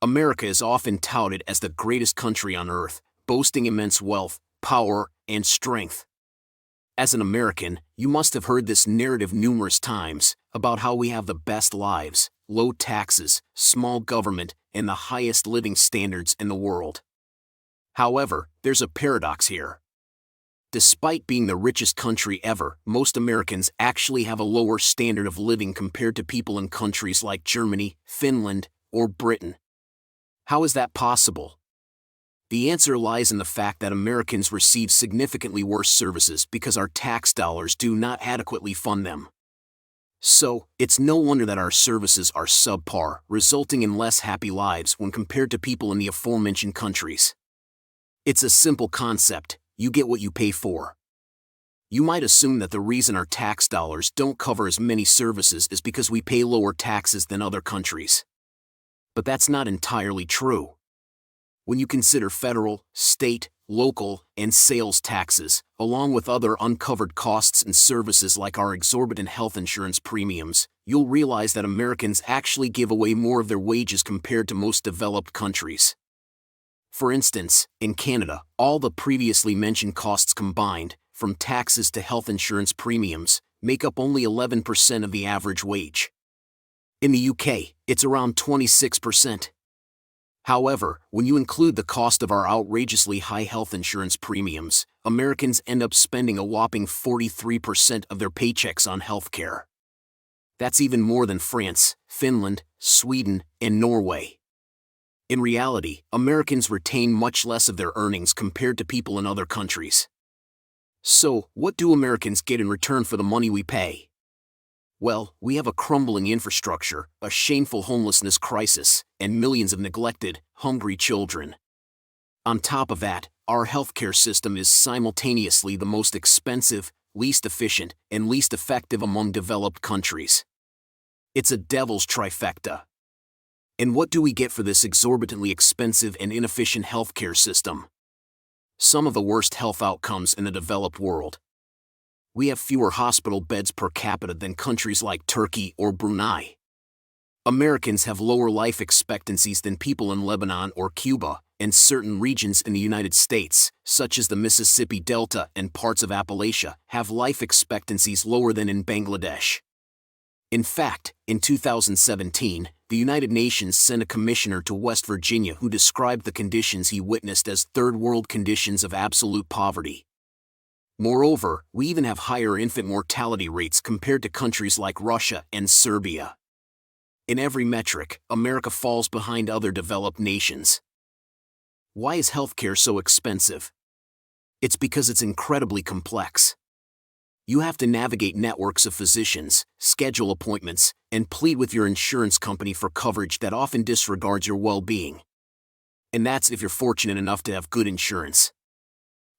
America is often touted as the greatest country on earth, boasting immense wealth, power, and strength. As an American, you must have heard this narrative numerous times about how we have the best lives, low taxes, small government, and the highest living standards in the world. However, there's a paradox here. Despite being the richest country ever, most Americans actually have a lower standard of living compared to people in countries like Germany, Finland, or Britain. How is that possible? The answer lies in the fact that Americans receive significantly worse services because our tax dollars do not adequately fund them. So, it's no wonder that our services are subpar, resulting in less happy lives when compared to people in the aforementioned countries. It's a simple concept: you get what you pay for. You might assume that the reason our tax dollars don't cover as many services is because we pay lower taxes than other countries. But that's not entirely true. When you consider federal, state, local, and sales taxes, along with other uncovered costs and services like our exorbitant health insurance premiums, you'll realize that Americans actually give away more of their wages compared to most developed countries. For instance, in Canada, all the previously mentioned costs combined, from taxes to health insurance premiums, make up only 11% of the average wage. In the UK, it's around 26%. However, when you include the cost of our outrageously high health insurance premiums, Americans end up spending a whopping 43% of their paychecks on healthcare. That's even more than France, Finland, Sweden, and Norway. In reality, Americans retain much less of their earnings compared to people in other countries. So, what do Americans get in return for the money we pay? Well, we have a crumbling infrastructure, a shameful homelessness crisis, and millions of neglected, hungry children. On top of that, our healthcare system is simultaneously the most expensive, least efficient, and least effective among developed countries. It's a devil's trifecta. And what do we get for this exorbitantly expensive and inefficient healthcare system? Some of the worst health outcomes in the developed world. We have fewer hospital beds per capita than countries like Turkey or Brunei. Americans have lower life expectancies than people in Lebanon or Cuba, and certain regions in the United States, such as the Mississippi Delta and parts of Appalachia, have life expectancies lower than in Bangladesh. In fact, in 2017, the United Nations sent a commissioner to West Virginia who described the conditions he witnessed as third-world conditions of absolute poverty. Moreover, we even have higher infant mortality rates compared to countries like Russia and Serbia. In every metric, America falls behind other developed nations. Why is healthcare so expensive? It's because it's incredibly complex. You have to navigate networks of physicians, schedule appointments, and plead with your insurance company for coverage that often disregards your well-being. And that's if you're fortunate enough to have good insurance.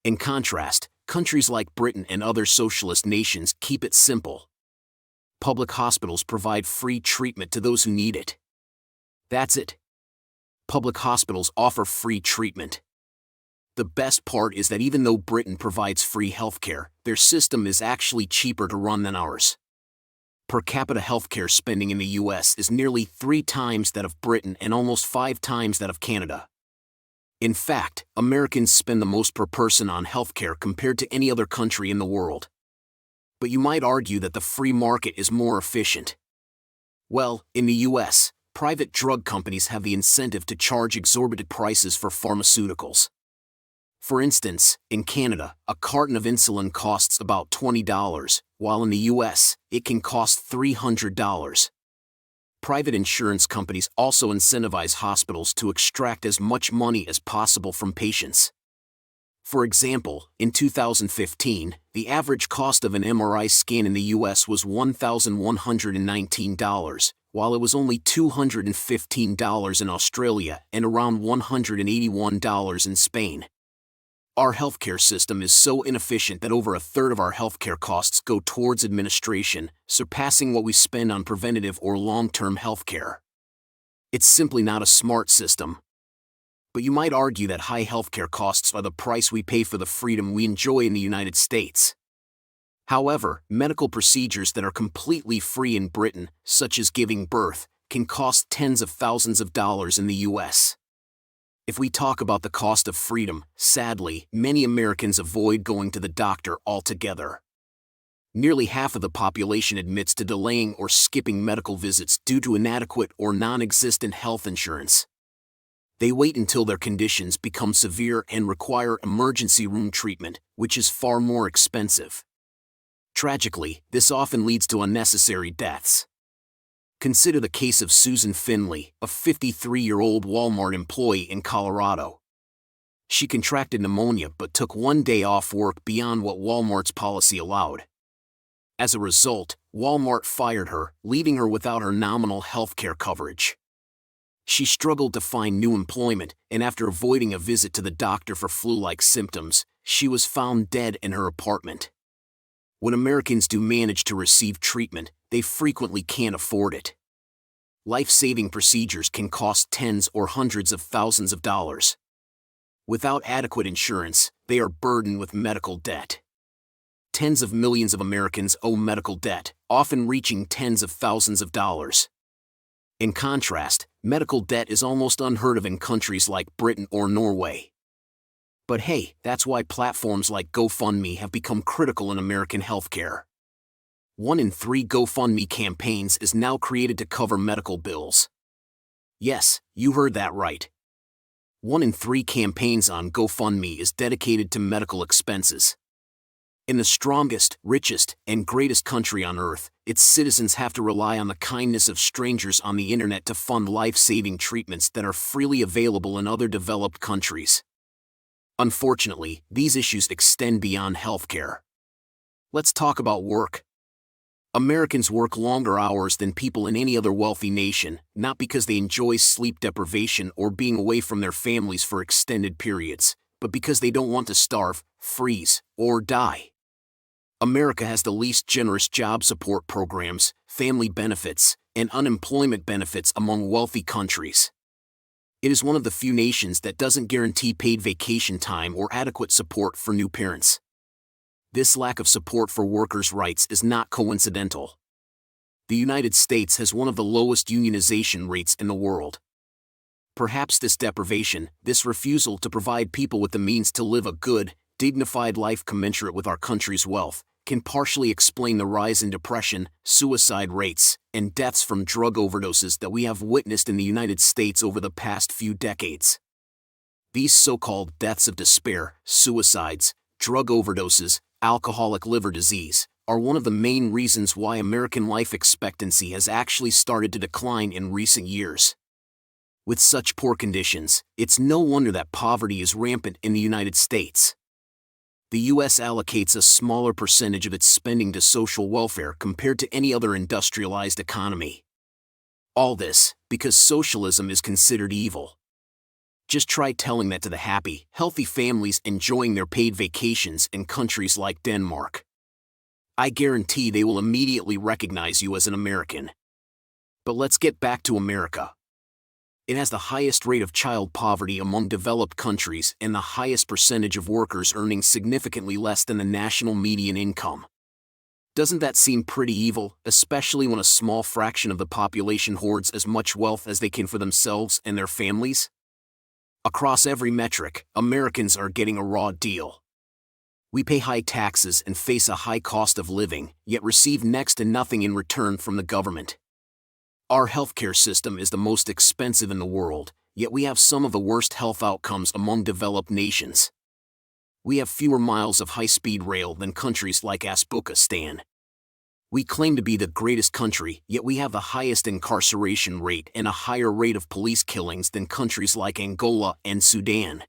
In contrast, countries like Britain and other socialist nations keep it simple. Public hospitals provide free treatment to those who need it. That's it. Public hospitals offer free treatment. The best part is that even though Britain provides free healthcare, their system is actually cheaper to run than ours. Per capita healthcare spending in the US is nearly 3 times that of Britain and almost 5 times that of Canada. In fact, Americans spend the most per person on healthcare compared to any other country in the world. But you might argue that the free market is more efficient. Well, in the US, private drug companies have the incentive to charge exorbitant prices for pharmaceuticals. For instance, in Canada, a carton of insulin costs about $20, while in the US, it can cost $300. Private insurance companies also incentivize hospitals to extract as much money as possible from patients. For example, in 2015, the average cost of an MRI scan in the US was $1,119, while it was only $215 in Australia and around $181 in Spain. Our healthcare system is so inefficient that over a third of our healthcare costs go towards administration, surpassing what we spend on preventative or long-term healthcare. It's simply not a smart system. But you might argue that high healthcare costs are the price we pay for the freedom we enjoy in the United States. However, medical procedures that are completely free in Britain, such as giving birth, can cost tens of thousands of dollars in the U.S. If we talk about the cost of freedom, sadly, many Americans avoid going to the doctor altogether. Nearly half of the population admits to delaying or skipping medical visits due to inadequate or non-existent health insurance. They wait until their conditions become severe and require emergency room treatment, which is far more expensive. Tragically, this often leads to unnecessary deaths. Consider the case of Susan Finley, a 53-year-old Walmart employee in Colorado. She contracted pneumonia but took one day off work beyond what Walmart's policy allowed. As a result, Walmart fired her, leaving her without her nominal health care coverage. She struggled to find new employment, and after avoiding a visit to the doctor for flu-like symptoms, she was found dead in her apartment. When Americans do manage to receive treatment, they frequently can't afford it. Life-saving procedures can cost tens or hundreds of thousands of dollars. Without adequate insurance, they are burdened with medical debt. Tens of millions of Americans owe medical debt, often reaching tens of thousands of dollars. In contrast, medical debt is almost unheard of in countries like Britain or Norway. But hey, that's why platforms like GoFundMe have become critical in American healthcare. 1 in 3 GoFundMe campaigns is now created to cover medical bills. Yes, you heard that right. 1 in 3 campaigns on GoFundMe is dedicated to medical expenses. In the strongest, richest, and greatest country on earth, its citizens have to rely on the kindness of strangers on the internet to fund life-saving treatments that are freely available in other developed countries. Unfortunately, these issues extend beyond healthcare. Let's talk about work. Americans work longer hours than people in any other wealthy nation, not because they enjoy sleep deprivation or being away from their families for extended periods, but because they don't want to starve, freeze, or die. America has the least generous job support programs, family benefits, and unemployment benefits among wealthy countries. It is one of the few nations that doesn't guarantee paid vacation time or adequate support for new parents. This lack of support for workers' rights is not coincidental. The United States has one of the lowest unionization rates in the world. Perhaps this deprivation, this refusal to provide people with the means to live a good, dignified life commensurate with our country's wealth, can partially explain the rise in depression, suicide rates, and deaths from drug overdoses that we have witnessed in the United States over the past few decades. These so-called deaths of despair, suicides, drug overdoses, alcoholic liver disease, are one of the main reasons why American life expectancy has actually started to decline in recent years. With such poor conditions, it's no wonder that poverty is rampant in the United States. The U.S. allocates a smaller percentage of its spending to social welfare compared to any other industrialized economy. All this, because socialism is considered evil. Just try telling that to the happy, healthy families enjoying their paid vacations in countries like Denmark. I guarantee they will immediately recognize you as an American. But let's get back to America. It has the highest rate of child poverty among developed countries and the highest percentage of workers earning significantly less than the national median income. Doesn't that seem pretty evil, especially when a small fraction of the population hoards as much wealth as they can for themselves and their families? Across every metric, Americans are getting a raw deal. We pay high taxes and face a high cost of living, yet receive next to nothing in return from the government. Our healthcare system is the most expensive in the world, yet we have some of the worst health outcomes among developed nations. We have fewer miles of high-speed rail than countries like Uzbekistan. We claim to be the greatest country, yet we have the highest incarceration rate and a higher rate of police killings than countries like Angola and Sudan.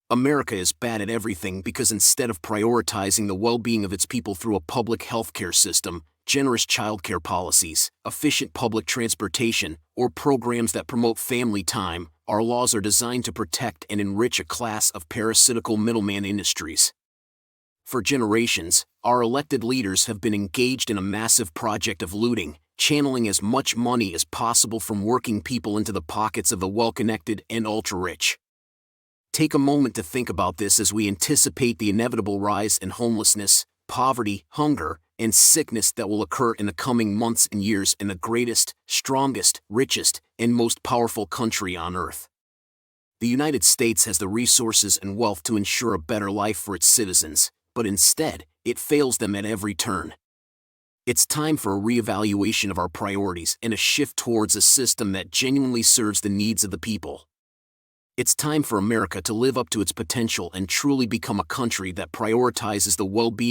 America is bad at everything because instead of prioritizing the well-being of its people through a public healthcare system, generous childcare policies, efficient public transportation, or programs that promote family time, our laws are designed to protect and enrich a class of parasitical middleman industries. For generations, our elected leaders have been engaged in a massive project of looting, channeling as much money as possible from working people into the pockets of the well-connected and ultra-rich. Take a moment to think about this as we anticipate the inevitable rise in homelessness, poverty, hunger, and sickness that will occur in the coming months and years in the greatest, strongest, richest, and most powerful country on earth. The United States has the resources and wealth to ensure a better life for its citizens, but instead, it fails them at every turn. It's time for a reevaluation of our priorities and a shift towards a system that genuinely serves the needs of the people. It's time for America to live up to its potential and truly become a country that prioritizes the well-being